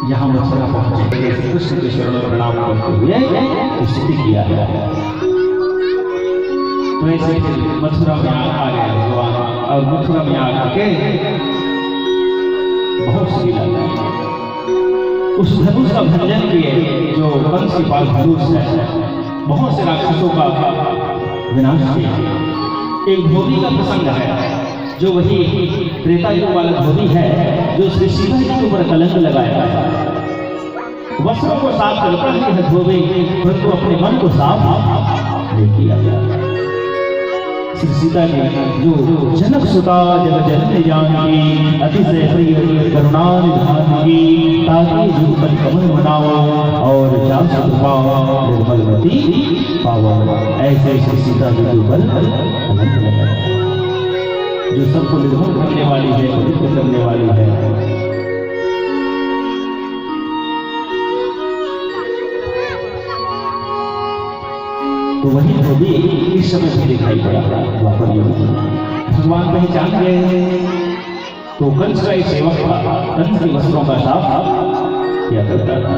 यहाँ मथुरा पहुंचे कृष्ण के शरण में प्रणाम करते हुए स्तुति किया है। तो ऐसे मथुरा में आ गए भगवान और मथुरा में आके बहुत सी उस धनुष का भंजन किए जो कंस के पास धनुष है, बहुत से राक्षसों का विनाश किया। एक धोबी का प्रसंग है जो वही त्रेता युग वाला धोबी है जो श्री शिव जी के ऊपर कलंक लगाया है। वस्त्रों को साफ करता है धोबी, परंतु अपने मन को साफ नहीं किया गया। श्री सीता ने जो जनक सुता जग जननी जानकी अतिशय प्रिय करुणा निधान की ताकि जो पल कमल बनाओ और जान निर्मलवती पाओ। ऐसे श्री सीता जी के ऊपर कलंक लगाया जो सबको निर्मल करने वाली है, पवित्र करने वाली है। तो वही धोबी इस समय भी दिखाई पड़ा भगवान पहचान गए। तो कंस का एक सेवक था, कंस के वस्त्रों का साफ किया करता था।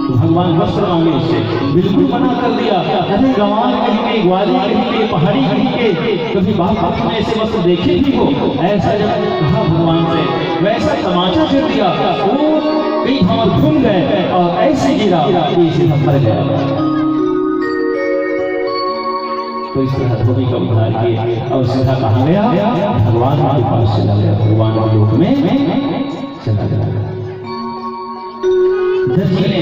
तो भगवान वस्त्र मांगे उससे, बिल्कुल मना कर दिया। अरे गंवार कहीं के, ग्वाली कहीं के, पहाड़ी कहीं के, कभी बाप में ऐसे वस्त्र देखे भी हो। ऐसा जब कहा भगवान से, वैसा तमाचा फिर दिया, वो कई भंवर घूम गए और ऐसे गिरा कि सीधा मर गया। तो इस तरह धोबी का उद्धार किए और सीधा कहा गया, भगवान के पास चला गया, भगवान के लोक में चला गया। दर्जी ने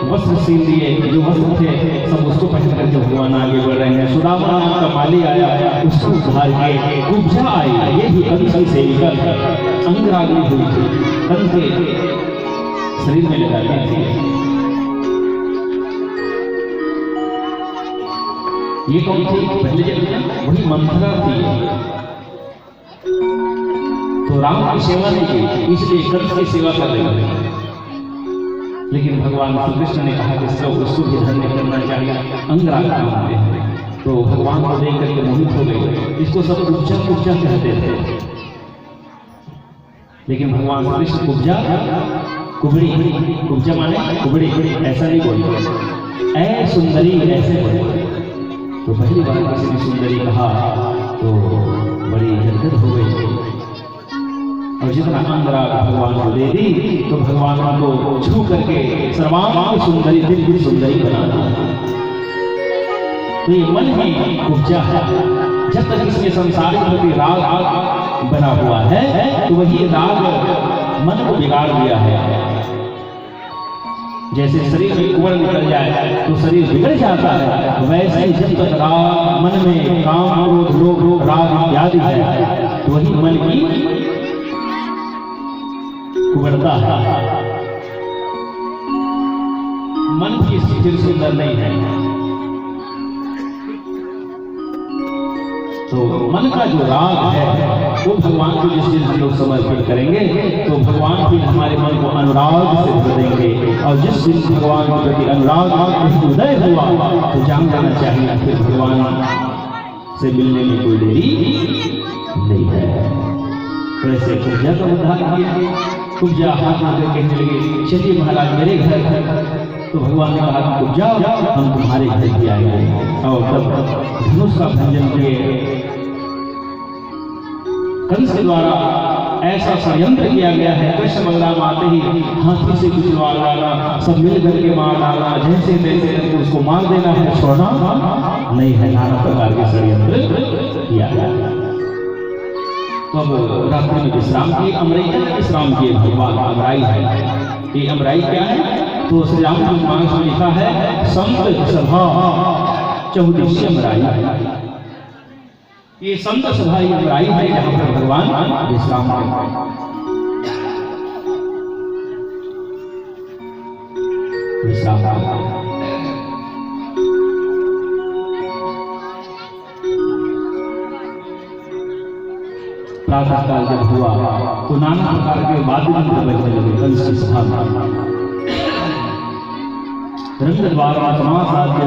वस्त्र सील दिए, जो वस्त्र थे सब उसको पहन करके भगवान आगे बढ़ रहे हैं। सुदामा नाम का माली आया, उसको उद्धार किए। कुब्जा आई, ये भी कंस की सेविका थी, अंगरागनी हुई थी, कंस के शरीर में लगाती थी। ये कौन थी? पहले जब वही मंथरा थी। तो राम की सेवा नहीं की, इसलिए कंस की सेवा कर रही है। लेकिन भगवान श्री कृष्ण ने कहा कि उसको भी धन्य करना चाहिए, अंगरागनी है। तो भगवान को देख करके मोहित हो गए। इसको सब कुब्जा कुब्जा कहते थे, लेकिन भगवान श्री कृष्ण कुब्जा कुबड़ी, कुब्जा माने कुबड़ी, ऐसा नहीं बोलते, ऐ सुंदरी ऐसे बोलते। तो पहली बार किसी ने सुंदरी कहा तो बड़ी गदगद हो गई। और जितना अंगराग भगवान को दे दी, तो भगवान को छू करके सर्वांग सुंदरी, दिल की सुंदरी बना दी। तो ये मन ही कुब्जा है। जब तक इसमें संसार के प्रति राग बना हुआ है, तो वही राग मन को बिगाड़ दिया है। जैसे शरीर में कुंवर निकल जाए तो शरीर बिगड़ जाता है, वैसे ही जब तक राग मन में काम, क्रोध, लोभ, राग इत्यादि है, तो वही मन की कुंवरता है। मन की स्थिति सुंदर नहीं है। तो मन का जो राग है, वो भगवान को जिस दिन हम लोग समर्पित करेंगे, तो भगवान फिर हमारे मन को अनुराग से भर देंगे। और जिस दिन भगवान के प्रति अनुराग उदय हुआ, तो जान लेना चाहिए फिर भगवान से मिलने में कोई देरी नहीं है। तो ऐसे कुब्जा का उद्धार किया। कुब्जा हाथ में कहने लगे, चलिए महाराज मेरे घर। तो भगवान ने कहा कि कुब्जा, हम तुम्हारे घर भी आएंगे। और तब धनुष का भंजन किए। कंस के द्वारा ऐसा षड्यंत्र किया गया है, कृष्ण बलराम आते ही हाथी से कुछ मार डाला, सब मिल करके मार डाला, जैसे तैसे करके उसको मार देना है, छोड़ना नहीं है। नाना प्रकार के षड्यंत्र किया गया। तो अब रात्रि में विश्राम किए, अमराई का विश्राम किए। भगवान अमराई है। ये अमराई क्या है? तो श्री रामचंद्र मानस में लिखा है, संत सभा चौदिशी अमराई। ये संत सभा अमराई है, जहाँ पर भगवान विश्राम करते हैं। विश्राम प्रातः काल जब हुआ तो नाना प्रकार के वाद्य यंत्र बजने लगे। कंस की सभा में रंगद्वार समासाद्य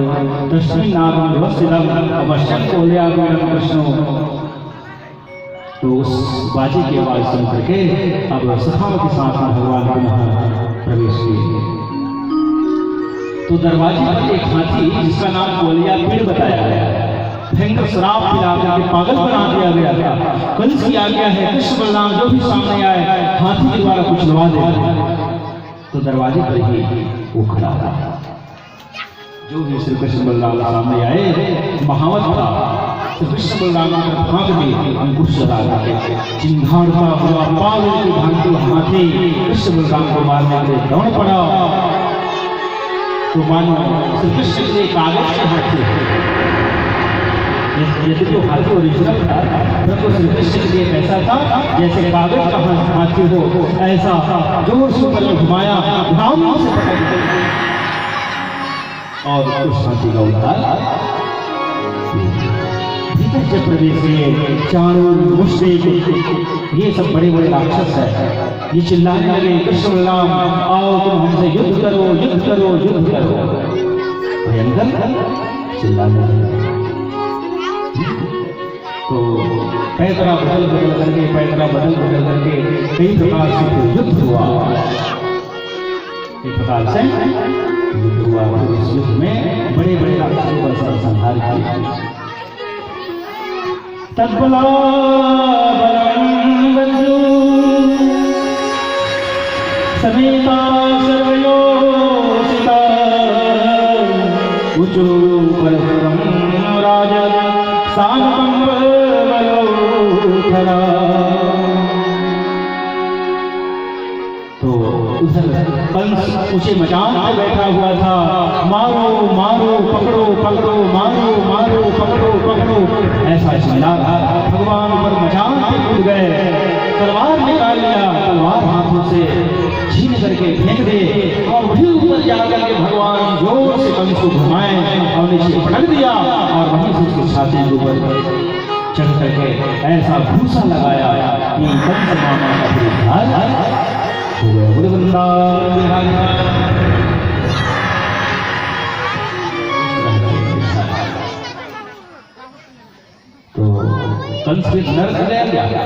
तस्मिन् नागं व्यवस्थितं अवश्यं कोल्यागमनं कृष्णो। तो उस बाजे की आवाज सुन करके अब सभा के साथ भगवान पुनः प्रवेश किए। तो दरवाजे पर एक हाथी, जिसका नाम कोलिया पीड़ बताया गया है, भयंकर शराब पिला करके पागल बना दिया गया था। कंस की आज्ञा है, कृष्ण बलराम जो भी सामने आए हाथी के द्वारा कुछ लवा दे। तो दरवाजे पर ही वो खड़ा था। जो भी श्री कृष्ण बलराम सामने आए, महावत था। तो कृष्ण बलराम भाग में अंकुश लगा करके चिंगाड़ता हुआ पागल की भांति हाथी कृष्ण बलराम को मारने के लिए दौड़ पड़ा। तो मानो श्री कृष्ण के कागज के हाथी, यदि तो हाथी ओरिजिनल था, तो श्री कृष्ण के लिए ऐसा था जैसे कागज का हाथी हो, ऐसा जोर से ऊपर घुमाया, ध्यान से पकड़ और उस हाथी का उद्धार। भीतर जब प्रवेश किए, चारों मुश्किल ये सब बड़े बड़े राक्षस है, ये चिल्लाने लगे, कृष्ण बलराम आओ तुम हमसे युद्ध करो, युद्ध करो, युद्ध करो। भयंकर चिल्लाने लगे। तो पैतरा बदल बदल करके कई प्रकार से युद्ध हुआ। इस प्रकार से युद्ध हुआ। इस युद्ध में बड़े बड़े राक्षसों का संहार किया। तत्बला बलं बंधु समेता सर्वयोषिता उचु परस्परं राजा सानुकंप बलोथरा। तो उधर कंस ऊंचे मचान पे बैठा हुआ था। मारो मारो पकड़ो पकड़ो, मारो मारो पकड़ो पकड़ो, ऐसा चिल्ला रहा। भगवान ऊपर मचान पे कूद गए, तलवार निकाल लिया, तलवार हाथों से छीन करके फेंक दे और वहीं ऊपर जाकर के भगवान जोर से कंस को घुमाए और नीचे पटक दिया और वहीं से उसके छाती के ऊपर चढ़ करके ऐसा भूसा लगाया कि कंस मामा का उद्धार हो गया। बोले वृंदावन बिहारी। तो कंस के नर्क गया क्या?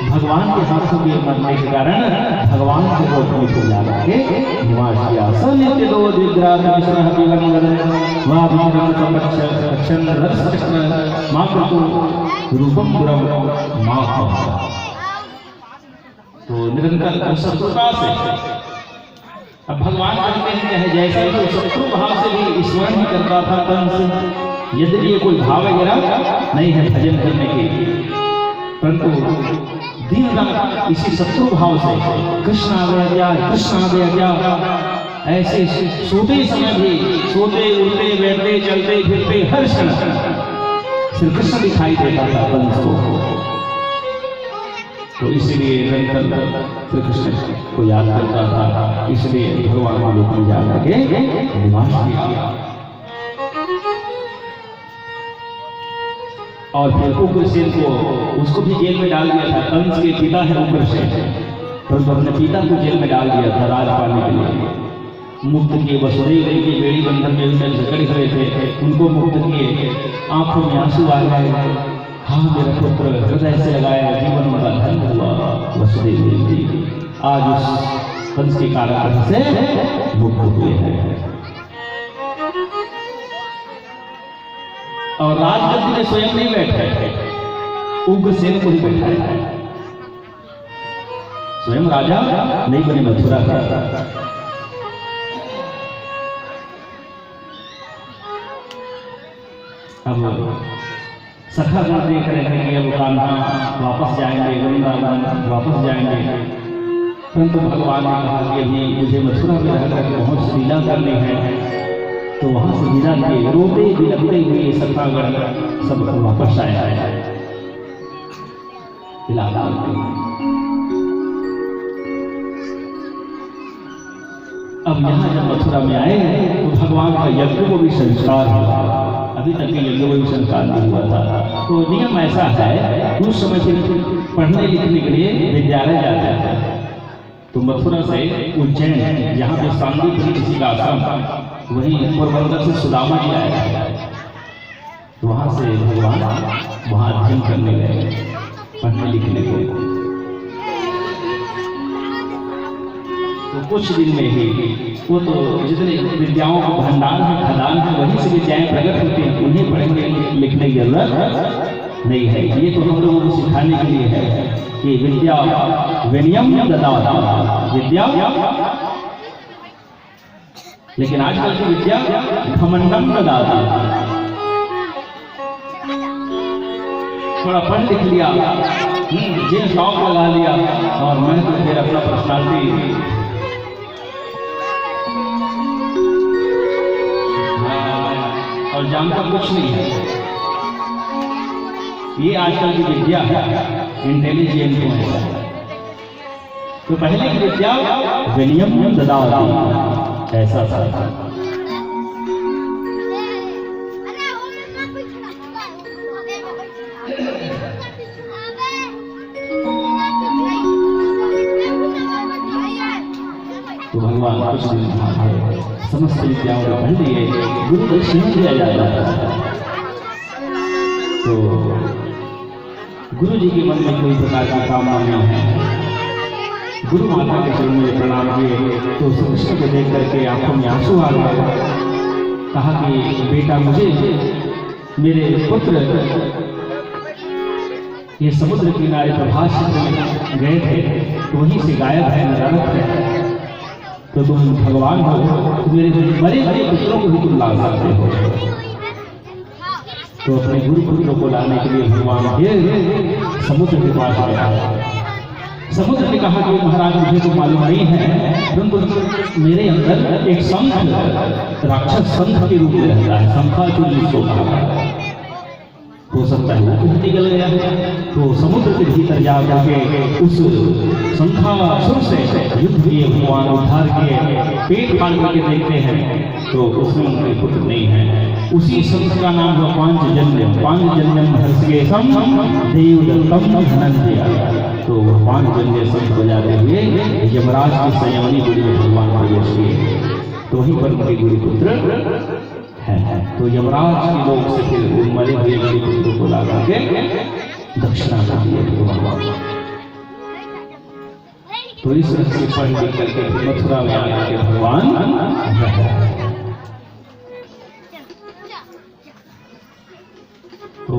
भगवान के हाथों के मरने के कारण भगवान के रोकने को जा के निवास किया। सनित्य दो दिग्राज विष्णु जीवन वदन वा विक्रम कपच्छ रस कृष्ण मातृ रूपम गुरम मां। तो निरंतर शत्रुता से अब भगवान कहते हैं चाहे जैसे तो शत्रु भाव से भी ईश्वर ही करता था कंस। यदि ये कोई भाव वगैरह नहीं है भजन करने के, परंतु दिन रात इसी शत्रु भाव से कृष्ण आ गया क्या, कृष्ण आ गया क्या, ऐसे सोते समय भी सोते उठते बैठते चलते फिरते हर क्षण श्री कृष्ण दिखाई देता था कंस को। तो इसलिए निरंतर श्री कृष्ण को याद करता था, इसलिए भगवान को लोक में जाकर के निवास किया। और फिर उग्रसेन को उसको भी जेल में डाल दिया था। कंस के पिता है उग्रसेन, परंतु अपने पिता को जेल में डाल दिया था राज पाने के लिए। मुक्त किए, वसुदेव के बेड़ी बंधन में उनमें झगड़े हुए थे, उनको मुक्त किए। आंखों में आंसू आ गए, हाँ मेरा पुत्र हृदय से लगाया, जीवन उनका धन हुआ। वसुदेव जी आज उस कंस के कारागृह से मुक्त हुए हैं और राजगद्दी में स्वयं नहीं बैठे, उग्रसेन को ही बैठाया है। स्वयं राजा नहीं बने मथुरा का। अब सखा गण देख रहे हैं कि अब कान्हा वापस जाएंगे, वृंदावन वापस जाएंगे, परंतु भगवान ने कहा कि अभी मुझे मथुरा में रहकर बहुत लीला करनी है। तो वहां से विदा किए, रोते बिलखते हुए सखागण सब वापस आया है। अब यहाँ जब मथुरा में आए तो भगवान का यज्ञ को भी संस्कार हुआ। अभी तक के यज्ञ को भी संस्कार नहीं हुआ था। तो नियम ऐसा है, उस समय से पढ़ने लिखने के लिए विद्यालय जाते थे। तो मथुरा से उज्जैन जहाँ पे सांदीपनि किसी का आश्रम, वही पोरबंदर से सुदामा जी आया, तो वहाँ से भगवान वहाँ अध्ययन करने गए, पढ़ने लिखने गए। तो कुछ दिन में ही वो तो जितने विद्याओं का भंडार है, खदान है, वहीं से विद्याएं प्रकट होती हैं, उन्हें पढ़ने लिखने की जरूरत नहीं है। ये तो हम लोगों को सिखाने के लिए है कि विद्या विनयम ददाति विद्या, लेकिन आजकल की विद्या घमंडम ददाति। थोड़ा पढ़ लिख लिया, जिन शौक लगा लिया और मैं तो फिर अपना पर्सनालिटी और जानता कुछ नहीं है। ये आजकल की विद्या है, इंटेलिजेंट है। तो पहले की विद्या विनयम ददाति ऐसा था। तो भगवान कुछ दिन समस्त विद्याओं को पढ़ लिए, गुरु दक्षिणा दिया जाता है। तो गुरु जी के मन में कोई प्रकार की कामना नहीं है, गुरु माता के चरणों में प्रणाम किए तो श्री कृष्ण को देख करके आंखों में आंसू आ गए। कहा कि बेटा मुझे मेरे पुत्र ये समुद्र किनारे प्रभास में गए थे तो वहीं से गायब है, नदारत है, तो तुम भगवान हो, तो मेरे मरे हुए पुत्रों को भी तुम ला सकते हो। तो अपने गुरु पुत्रों को लाने के लिए भगवान ये समुद्र के पास गया। समुद्र ने कहा कि महाराज मुझे तो मालूम नहीं है, परंतु मेरे अंदर एक संख राक्षस संख के रूप में रहता है, शंखाचूर जिसको कहा, हो सकता है वो निकल गया है। तो समुद्र के भीतर जा करके उस शंखासुर से युद्ध किए, भगवान उद्धार किए, पेट फाड़ करके देखते हैं तो उसमें उनके पुत्र नहीं है। उसी शंख का नाम हुआ पांचजन्यम। पांचजन्यम हर्षे सम देवदत्तम धनंजय। तो पांचजन्य शंख बजाते हुए यमराज की संयमनी गुड़ी में भगवान प्रवेश किए, तो वहीं पर उनके गुरु पुत्र है। तो यमराज के लोग से फिर मरे हुए गुरु पुत्र को ला करके दक्षिणा कर दिए भगवान। तो इस तरह से पढ़ लिख करके मथुरा में आकर के भगवान तो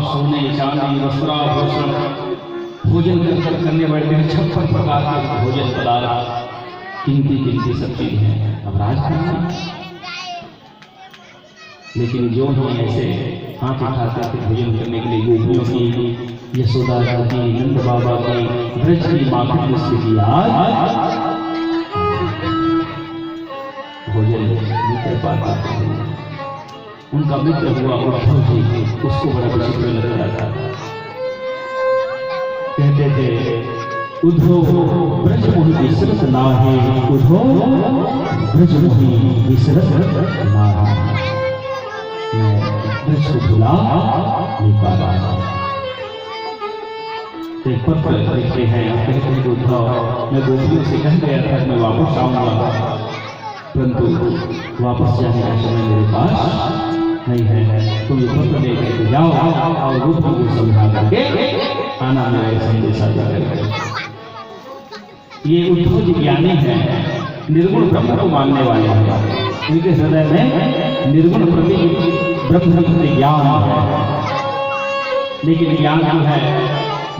सोने चांदी वस्त्राभूषण भोजन करने बैठे हैं, 56 प्रकार के भोजन पदार्थ, कीमती सब चीज है। अब राजधानी लेकिन जो हम ऐसे हाथ उठाते थे भोजन करने के लिए गोपियों की, यशोदा की, नंद बाबा की, ब्रज की माता की स्थिति आज भोजन नहीं कर पाता। उनका मित्र हुआ उद्धव जी, उसको बड़ा विचित्र लग रहा था। कहते थे उद्धव ब्रज मोहि विसरत नाहि, उद्धव ब्रज मोहि विसरत नाहि, मैं ब्रज को भुला नहीं पा रहा। एक पत्र लिखते हैं, कहते हैं उद्धव मैं गोपियों से कह गया था मैं वापस आऊंगा, परंतु वापस जाने का समय मेरे पास नहीं है। तुम ये पत्र लेकर जाओ और गोपियों को समझा करके आना, मेरा संदेशा देकर। ये उद्धव जी ज्ञानी है, निर्गुण ब्रह्म को मानने वाले हैं, उनके हृदय में निर्गुण प्रति ब्रह्म प्रति ज्ञान है। लेकिन ज्ञान जो है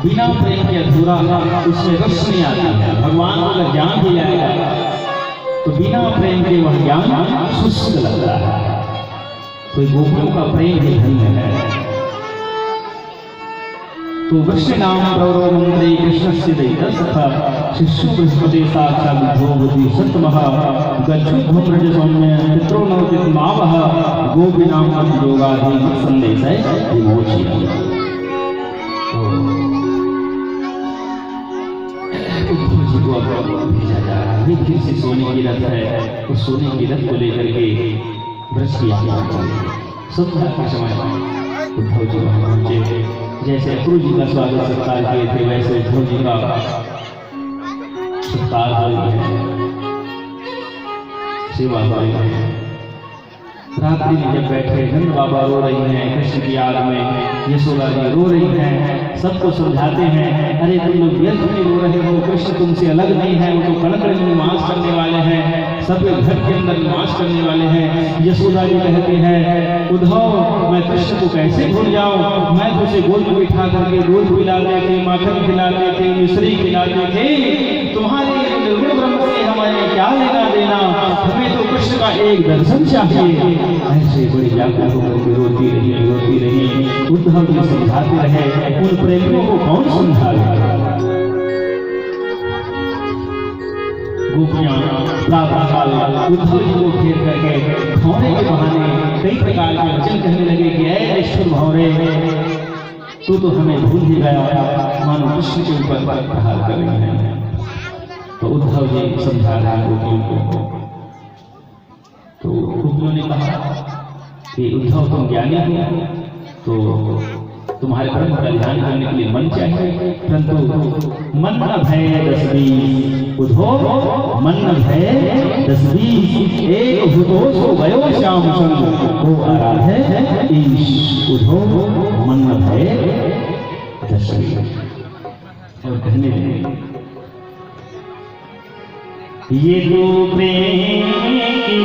बिना प्रेम के अधूरा, उसमें रस नहीं आता है। भगवान को अगर ज्ञान भी आएगा तो बिना प्रेम के वह ज्ञान शुष्क लगता है। तो गोपियों का प्रेम ही धन्य है। तो वृक्ष नाम गौरव मंत्री कृष्ण से शिशु बृहस्पति साक्षात् भोगति सतमः गच्छुध्वम्रज सौम्य पितरो नवति मावः गोपी नाम योगाधि संदेश है विमोचन। उद्धव जी को भेजा जा रहा है, फिर से सोने की रथ है, उस सोने की रथ को लेकर के ब्रज की यात्रा संध्या के समय उद्धव जी वहां पहुंचे। जैसे गुरु जी का स्वागत सत्कार किए थे वैसे उद्धव जी का सत्कार है, सेवा है। रात्रि में जब बैठे नंद बाबा रो रही हैं, कृष्ण की याद में यशोदा जी रो रही हैं, सबको समझाते हैं अरे तुम लोग व्यर्थ में रो रहे हो, कृष्ण तुमसे अलग नहीं है, वो तो कणक में निवास करने वाले हैं, सब घर के अंदर निवास करने वाले हैं। यशोदा जी कहते हैं उद्धव मैं कृष्ण को कैसे भूल जाऊं, मैं तुझे गोद में बिठा करके दूध पिलाते थे, माखन खिलाते थे, मिश्री खिलाते थे, तुम्हारे निर्गुण ब्रह्म से हमें क्या लेना देना, हमें तो कृष्ण का एक दर्शन चाहिए। ऐसे बड़ी व्याकुल होकर के रोती रही। उद्धव जी समझाते रहे, उन प्रेमियों को कौन समझाएगा। गोपियां प्रातः काल उद्धव जी को घेर करके भौरे के बहाने कई प्रकार के वचन कहने लगे कि ऐ ईश्वर भौरे तू तो हमें भूल ही गया, मानो कृष्ण के ऊपर प्रहार कर रहे हैं। तो उद्धव जी समझा रहे गोपियों को। तो गोपियों ने कहा कि उद्धव तुम ज्ञानी हो तो तुम्हारे ब्रह्म का ध्यान करने के लिए मन चाहिए, परंतु मन न भय 10-20 उद्धव मन न भय 10-20 एक हुतो सो गयो श्याम संग को आराधे ईश। उद्धव मन न भय 10-20 और कहने लगे, ये तो प्रेम की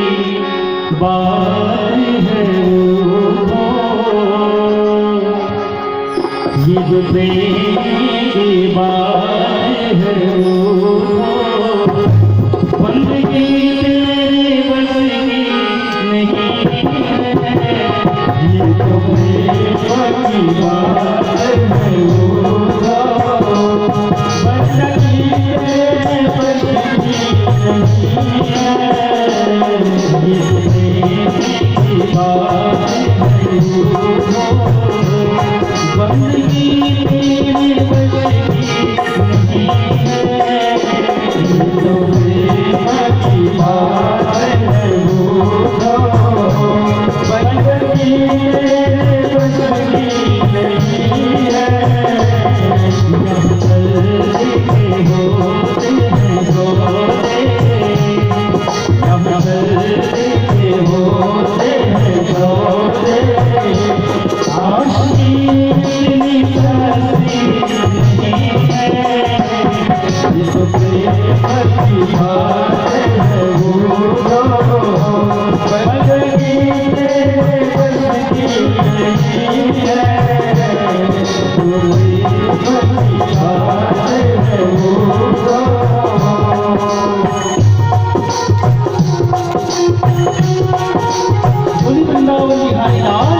बात है वो, ये जो प्रेम की बात है वो, बंदगी तेरे बस की नहीं है, ये तो प्रेम की बात है वो, बंदगी तेरे बस की नहीं है, ये तो प्रेम की बात है वो, बंदगी तेरे बस की नहीं है, ये तो प्रेम की बात है वो, बंदगी तेरे बस की नहीं है, जब चलते होते हैं सोते, जब चलते होते हैं सोते, आशिकी इतनी सस्ती नहीं है, ये तो प्रेम की बात है वो, बंदगी तेरे बस की नहीं है, तो प्रेम की बात है वो। बोली वृंदावन बिहारी लाल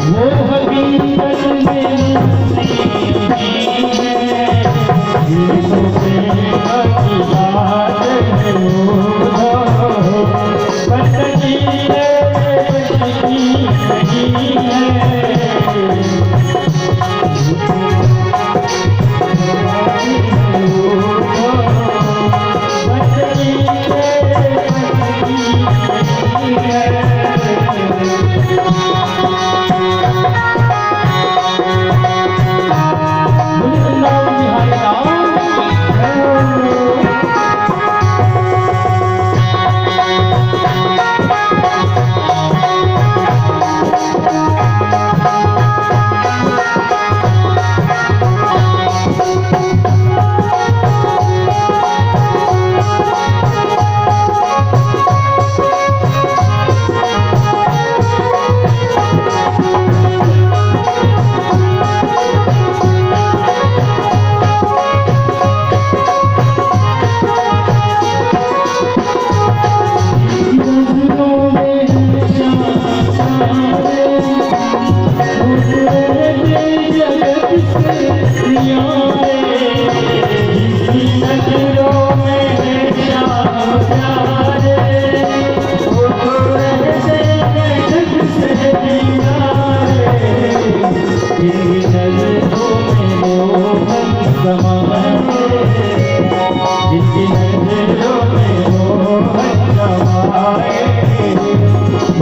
वो हकीकत में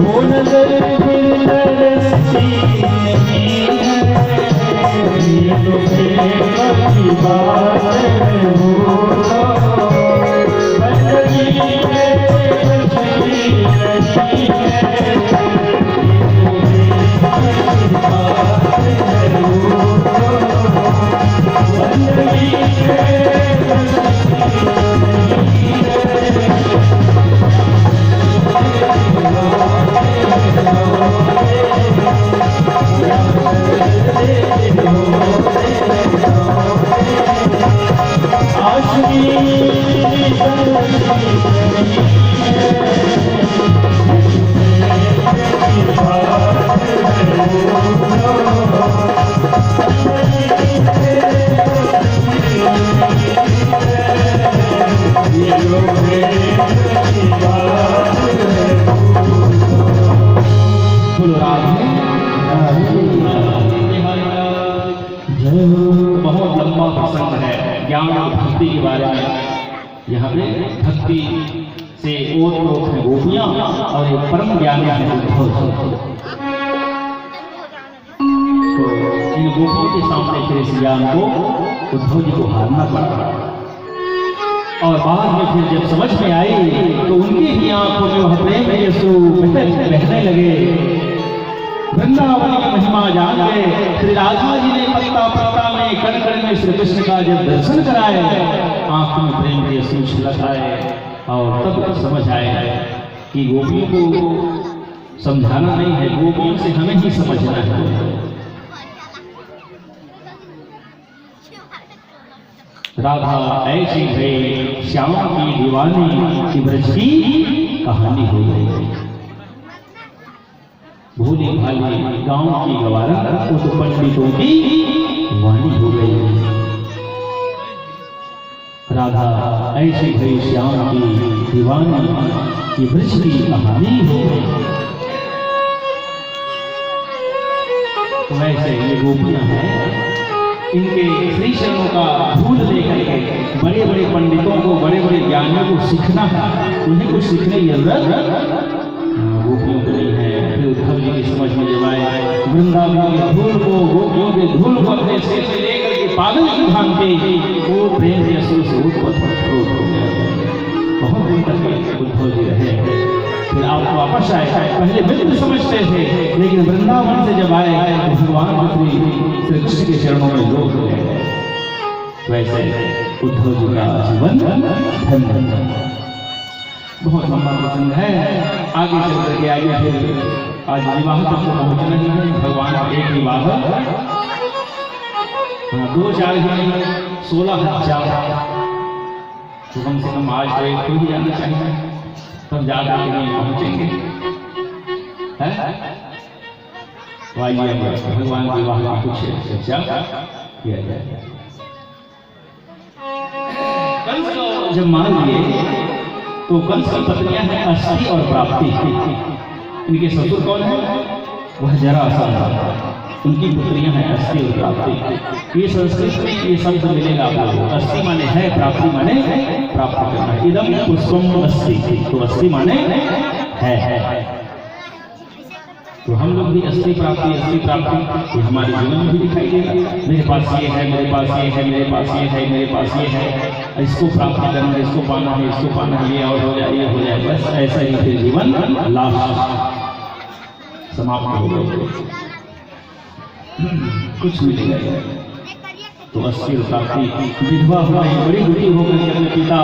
वो नजर फिर तरसती नहीं है, ये तो प्रेम की बात है। बहुत लंबा प्रसंग है ज्ञान और भक्ति के बारे में। यहाँ पे भक्ति से ओत है गोपियां और एक परम ज्ञानी है उद्धव। तो इन गोपियों के सामने फिर इस ज्ञान को उद्धव जी को हारना पड़ा और बाद में फिर जब समझ में आई तो उनकी ही आंखों में वह प्रेम यीशु बहने लगे। वृंदावन की महिमा जान गए। श्री राधा जी ने पत्ता पत्ता में कण कण में श्री कृष्ण का जब दर्शन कराए, आंखों में प्रेम के अश्रु छलक आए और तब समझ आए कि गोपियों को समझाना नहीं है, गोपियों से हमें ही समझना है। राधा ऐसी है श्याम की दीवानी कि ब्रज की कहानी हो गई। भोली भाली गांव की गवारा तो पंडितों की वाणी हो गई। राधा ऐसी है श्याम की दीवानी कि ब्रज की कहानी हो गई। तो ऐसे ये गोपियां हैं, इनके श्री चरणों का धूल लेकर के बड़े बड़े पंडितों को, बड़े बड़े ज्ञानियों को सीखना है। उन्हें कुछ सीखने की जरूरत गोपियों को नहीं है। फिर उद्धव जी की समझ में जब आए, वृंदावन के धूल को, गोपियों के धूल को अपने सिर से लेकर के पागल की भांति वो प्रेम के असुर से उत्पन्न हो गया। बहुत दिन तक उद्धव जी रहे। फिर आप वापस आए। पहले बिल्कुल समझते थे, लेकिन वृंदावन से जब आए तो भगवान श्री कृष्ण के चरणों में लोग गए। वैसे उद्धव जी का जीवन धन्य। बहुत लंबा प्रसंग है, आगे चल करके आगे फिर आज विवाह तक तो पहुंचना ही है। भगवान एक विवाह 2-4 दिन 16,000 तो कम से कम आज तो एक को ही जाना चाहिए, तब जाकर के नहीं पहुंचेंगे। तो आइए भगवान विवाह का कुछ चर्चा किया जाए। जब मान लिए तो कंस की पत्नियां हैं अस्थि और प्राप्ति। इनके ससुर कौन है? वह जरासंध। उनकी पुत्रियां हैं अस्थि और प्राप्ति। ये संस्कृत में ये शब्द मिलेगा आपको। अस्थि माने है, प्राप्ति माने प्राप्त करना। इदम पुष्पम अस्थि, तो अस्थि माने है। तो हम लोग भी अस्थि प्राप्ति हमारे जीवन में भी दिखाई देगा। मेरे पास ये है, मेरे पास ये है, मेरे पास ये है, मेरे पास ये है, इसको प्राप्त करना है, इसको पाना है, इसको पाना है, ये और हो जाए, ये हो जाए। बस ऐसा ही फिर जीवन लास्ट समाप्त हो गया, कुछ मिलेगा। तो अस्थि प्राप्ति विधवा हो गई, बड़ी बुरी हो गई। अपने पिता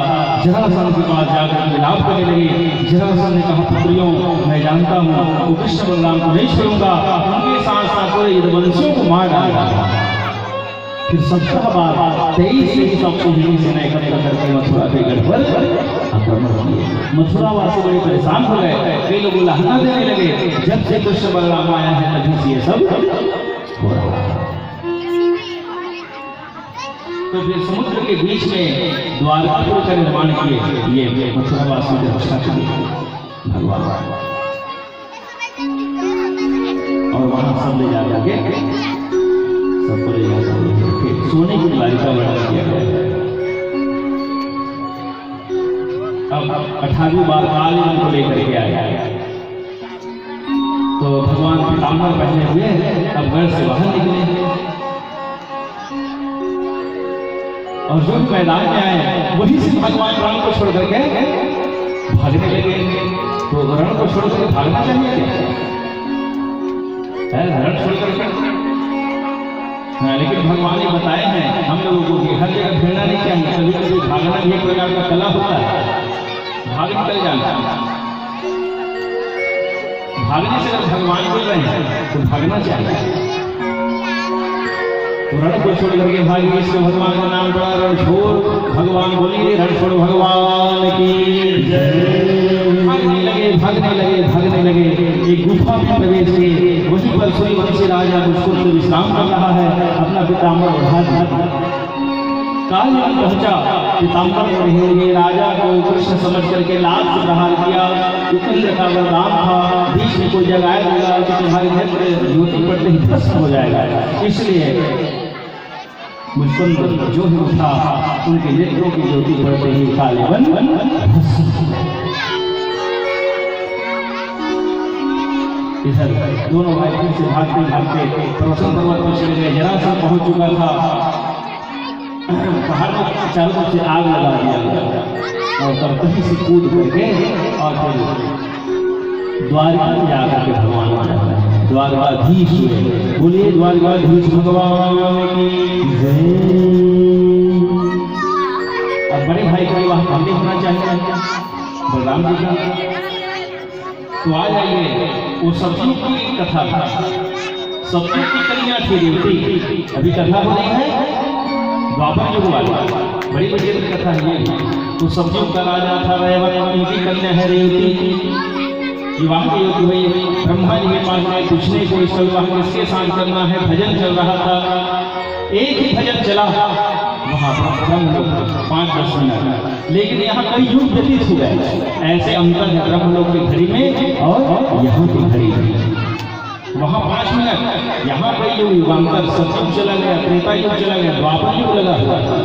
जरासंध के पास जाकर विलाप करने लगे। जरासंध ने कहा, पुत्रियों मैं जानता हूँ वो कृष्ण बलराम को नहीं छोड़ूंगा, उनके साथ साथ पूरे यदुवंशियों को मार डालेगा। फिर सप्ताह बाद 23 से 7 सेना इकट्ठा करके मथुरा के गढ़ पर आक्रमण किए। मथुरा वासी बड़े परेशान हो गए, कई लोग उल्लाहना देने लगे। जब से कृष्ण बलराम आया है तभी से ये सब हो रहा है। तो फिर समुद्र के बीच में द्वारकापुर का निर्माण किए। ये मथुरा वासी की रक्षा की भगवान, और वहां सब ले जाके सबको ले जाकर सोने की द्वारिका वर्णन किया गया। अब 18वीं बार काल को लेकर के आया। तो भगवान पीताम्बर पहने हुए अब घर से बाहर निकले और जो मैदान में आए वहीं से भगवान रण को छोड़ करके भागने लगे। तो रण को छोड़ करके भागना चाहिए रण छोड़ करके, लेकिन भगवान ने बताए हैं हम लोगों को कि हर जगह फिरना नहीं चाहिए, कभी कभी भागना भी एक प्रकार का कला होता है, भाग निकल जाना। भागने से अगर भगवान बोल रहे हैं तो भागना चाहिए। तो रण को छोड़ करके भागी, इसको भगवान का नाम बड़ा रणछोड़ भगवान बोलिए, रणछोड़ भगवान की जय। भागने लगे एक गुफा में प्रवेश किए। वहीं पर सूर्यवंशी राजा उसको विश्राम कर रहा है, अपना पीताम्बर उठा दिया। काल पहुंचा, पीताम्बर ओढ़े राजा को कृष्ण समझ करके लात से प्रहार किया। इंद्र का वरदान था, बीच में कोई जगाया देगा कि तुम्हारे नेत्र ज्योति पड़ते ही भस्म हो जाएगा, इसलिए मुस्कुंद जो ही उठा उनके नेत्रों की ज्योति पड़ते ही काले बन इधर दोनों भाई फिर से भागते भागते प्रवसन पर्वत पर चले गए। जरासंध पहुंच चुका था, पहाड़ में चारों तरफ से आग लगा दिया गया और तब कहीं से कूद करके और फिर द्वारका में जाकर के भगवान द्वारकाधीश हुए। बोलिए द्वारकाधीश भगवान की जय। अब बड़े भाई का विवाह पहले होना चाहिए बलराम जी का। तो आ जाइए, वो सब्जियों की कथा था, सब्जियों की कन्या थी रेवती। अभी कथा हो रही है द्वापर युग वाली, बड़ी बड़ी कथा है। तो सब्जियों का राजा था रेवत, उनकी कन्या है रेवती। विवाह की योग्य हुई, ब्रह्मा जी के पास में पूछने को इसका विवाह किसके साथ करना है। भजन चल रहा था, एक ही भजन चला वहां पर 5-10 मिनट, लेकिन यहाँ कई युग व्यतीत हो गए। ऐसे अंतर है ब्रह्मलोक की घड़ी में और यहाँ की घड़ी में। वहाँ 5 मिनट, यहाँ कई युगांतर, सतयुग चला गया, त्रेता युग चला गया, द्वापर युग लगा हुआ था।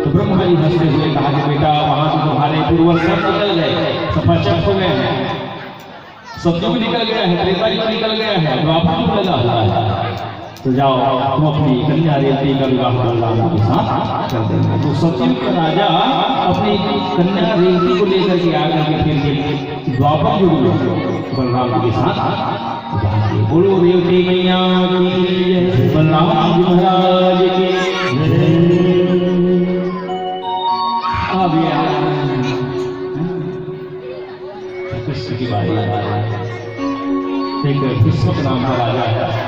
तो ब्रह्मा जी हंसते हुए कहा कि बेटा वहाँ तो तुम्हारे पूर्वज सब निकल गए, सफाचक हो गए हैं, सतयुग निकल गया है, त्रेता युग निकल गया है, द्वापर युग लगा हुआ है। तो जाओ तुम अपनी कन्या रेवती का विवाह बलराम के साथ कर देंगे। तो सतयुग का राजा अपनी कन्या रेवती को लेकर के आकर के फिर द्वापर युग में बलराम के साथ। बोलो रेवती मैया की जय, बलराम जी महाराज की जय। अब कृष्ण की बारी एक भीष्मक नाम का राजा है,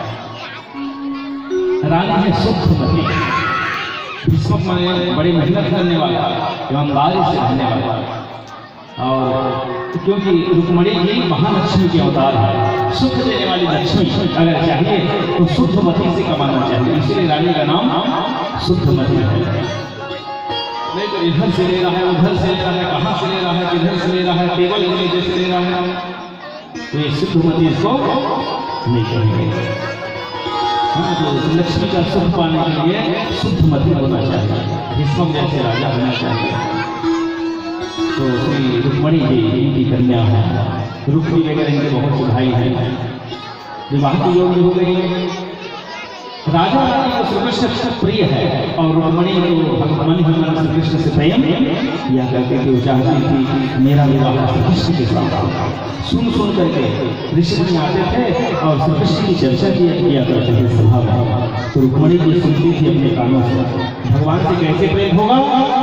राजा है शुद्धमती। भीष्मक माने बड़ी मेहनत करने वाला, ईमानदारी से रहने वाला। और क्योंकि रुक्मिणी जी महालक्ष्मी के अवतार है, सुख देने वाली लक्ष्मी अगर चाहिए तो शुद्धमती से कमाना चाहिए, इसलिए रानी का नाम शुद्धमती है। नहीं तो इधर से ले रहा है, उधर से ले रहा है, कहाँ से ले रहा है, किधर से ले रहा है, टेबल के नीचे से ले रहा है, तो ये शुद्धमती इसको नहीं कहेंगे। हाँ, तो लक्ष्मी का सुख पाने के लिए शुद्धमती होना चाहिए, भीष्मक जैसे राजा होना चाहिए। तो श्री रुक्मिणी जी इनकी कन्या है, रुक्मी वगैरह इनके बहुत से भाई हैं, विवाह की योग्य हो गई। राजा रानी को श्री कृष्ण प्रिय है और रुक्मिणी को भगवान श्री कृष्ण से प्रेम यह करके कि वो चाहती थी मेरा विवाह श्री कृष्ण के साथ। सुन करके ऋषि आते थे और श्री कृष्ण की चर्चा किया करते थे सभा में। तो रुक्मिणी जी सुनती थी अपने कानों से। भगवान से कैसे प्रेम होगा,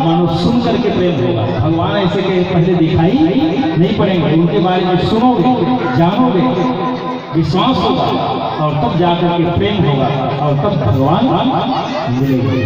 मानो सुन करके प्रेम होगा। भगवान ऐसे के पहले दिखाई नहीं पड़ेंगे, उनके बारे में सुनोगे, जानोगे, विश्वास होगा और तब जाकर के प्रेम होगा और तब भगवान मिलेंगे।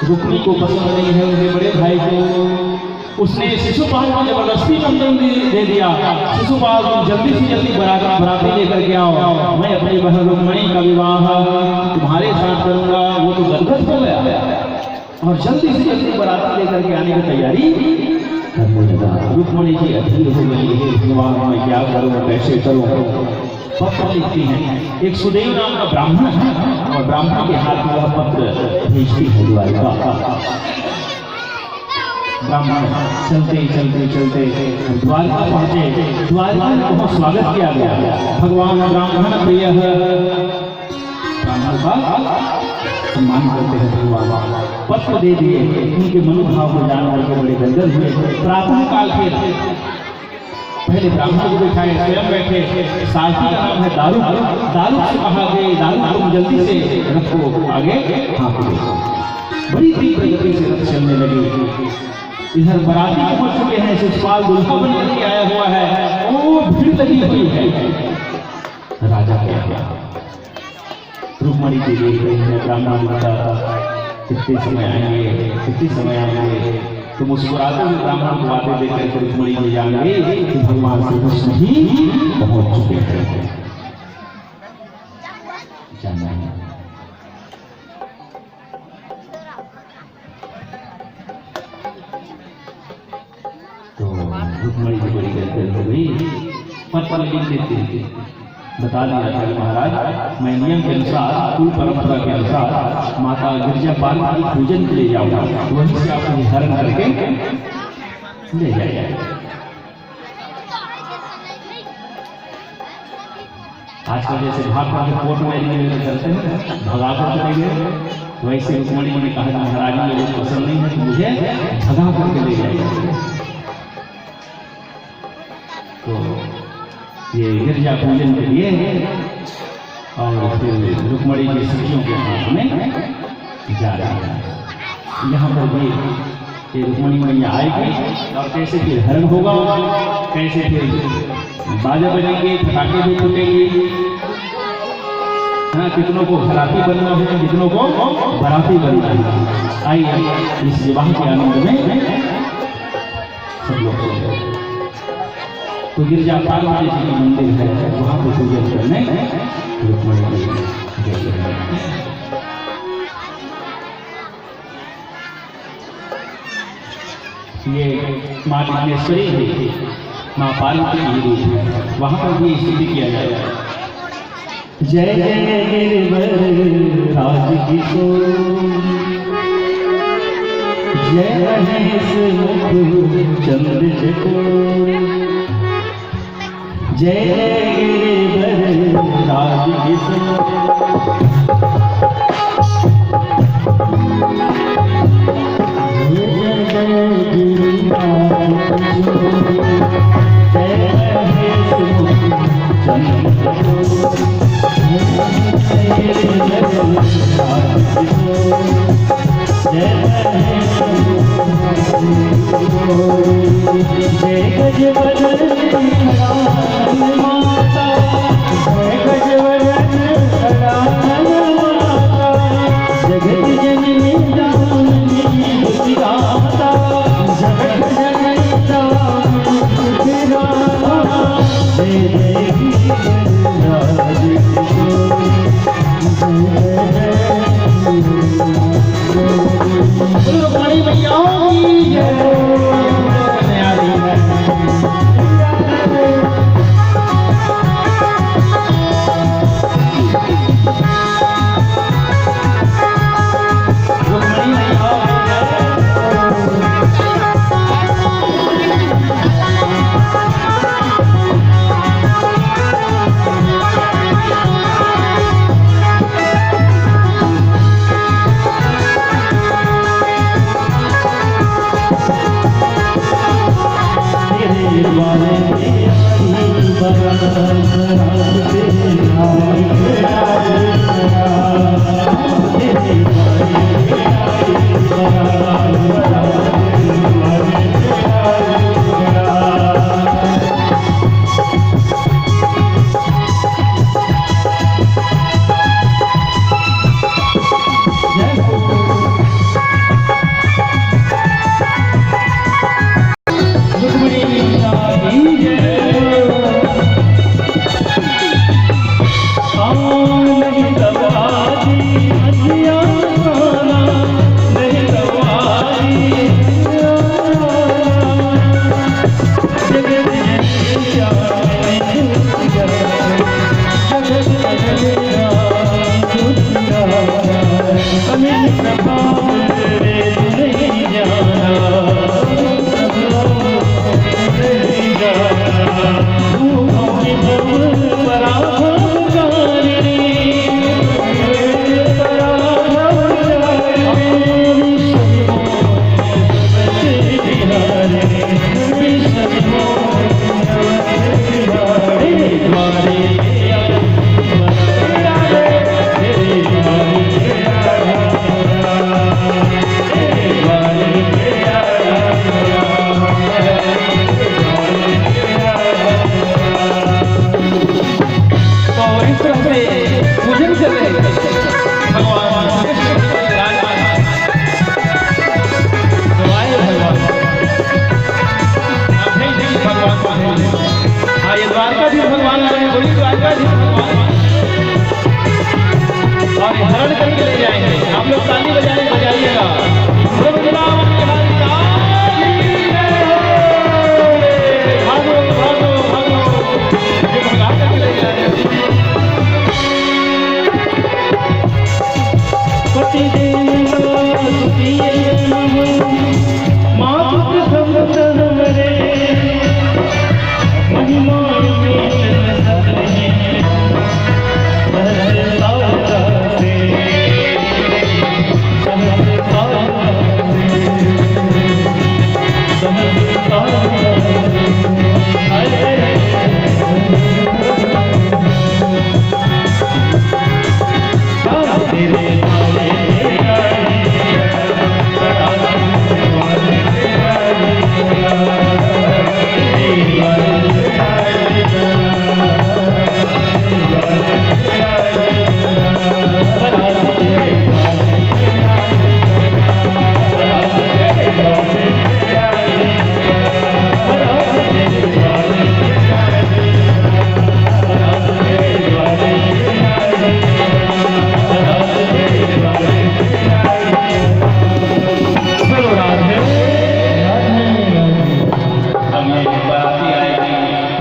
रुक्मिणी को पसंद नहीं है उनके बड़े भाई को, उसने शिशुपाल को जबरदस्ती बंधन दे दिया। शिशुपाल जल्दी से जल्दी बराती लेकर के आओ, मैं अपनी बहन रुक्मिणी का विवाह तुम्हारे साथ करूंगा। वो तो गदगद हो गया और जल्दी से जल्दी बराती लेकर के आने की तैयारी करने लगा। रुक्मिणी जी अधीर हो गई, भगवान मैं क्या करूँ, कैसे करूँ। पत्र लिखती हैं, एक सुदेव नाम का ब्राह्मण है और ब्राह्मण के हाथ में वह पत्र भेजती है द्वारका। ब्राह्मण चलते चलते चलते द्वारका पहुंचे। द्वारका में बहुत स्वागत किया गया। भगवान ब्राह्मण प्रिय ब्राह्मण का सम्मान करते हैं। भगवान पत्र दे दिए, उनके मनोभाव को जान करके बड़े गदगद हुए। प्रातः काल के पहले ब्राह्मण को बिठाए, स्वयं बैठे। साथी का नाम है दारू। दारू से कहा गए, दारू तुम जल्दी से रखो आगे हाँक दो। बड़ी तीव्र गति से रथ चलने लगी। इधर बराती पहुंच चुके हैं, शिशुपाल दुल्हा बन करके आया हुआ है। वो भीड़ लगी हुई है। राजा क्या रुक्मणी की देख रही है, ब्राह्मण कितने समय आएंगे, कितने समय आएंगे। तो मुस्कुराते हुए ब्राह्मण को बातें देख करके रुक्मणी जी जान गई कि भगवान श्री कृष्ण ही पहुंच चुके हैं। तो रुक्मणी जी बड़ी गदगद हो गई। पत्र लिख देते थे, बता दिया था कि महाराज मैं नियम के अनुसार, कुल परंपरा के अनुसार माता गिरजा पार्वती की पूजन के लिए जाऊंगा, वहीं से आप हरण करके ले जाइए। आजकल जैसे भाग कोर्ट में करते हैं, भगा कर चले गए, वैसे रुक्मणी ने कहा महाराज मुझे पसंद नहीं है, तो मुझे भगा करके ले जाइए। तो ये गिरजा पूजन के लिए और फिर रुक्मणी की सखियों के साथ में जा रहा है। यहाँ पर भी रुक्मणी मैया आएगी और कैसे फिर हरण होगा, कैसे फिर बाजा बजेंगे, पटाखे भी फूटेंगे। हाँ, कितनों को घराती बनना है, कितनों को बराती बनना है। आइए इस विवाह के आनंद में सब लोग। तो गिरजा पार्वती जी का मंदिर है, वहाँ पर पूजन करने रुक्मणी जी गए हैं। ये माँ विघ्नेश्वरी है, माँ पार्वती की रूप है, वहाँ पर भी स्तुति किया जाएगा। जय जय गिरिवर राज किशोर, जय महेश मुख चंद्र चकोर, जय गिरिवर राज किशोर, जय जय गिरिवर जय महेश मुख चंद्र चकोर, जय गिरिवर राज किशोर, जय महेश मुख जय गजवदन माता, जय गजवदन माता, जगत जननी जानकी दुतिदाता, जगत जननी जानकी दुतिदाता, जय जय गिरिवर राज किशोर, जय रुक्मणी मैया की जय। Oh है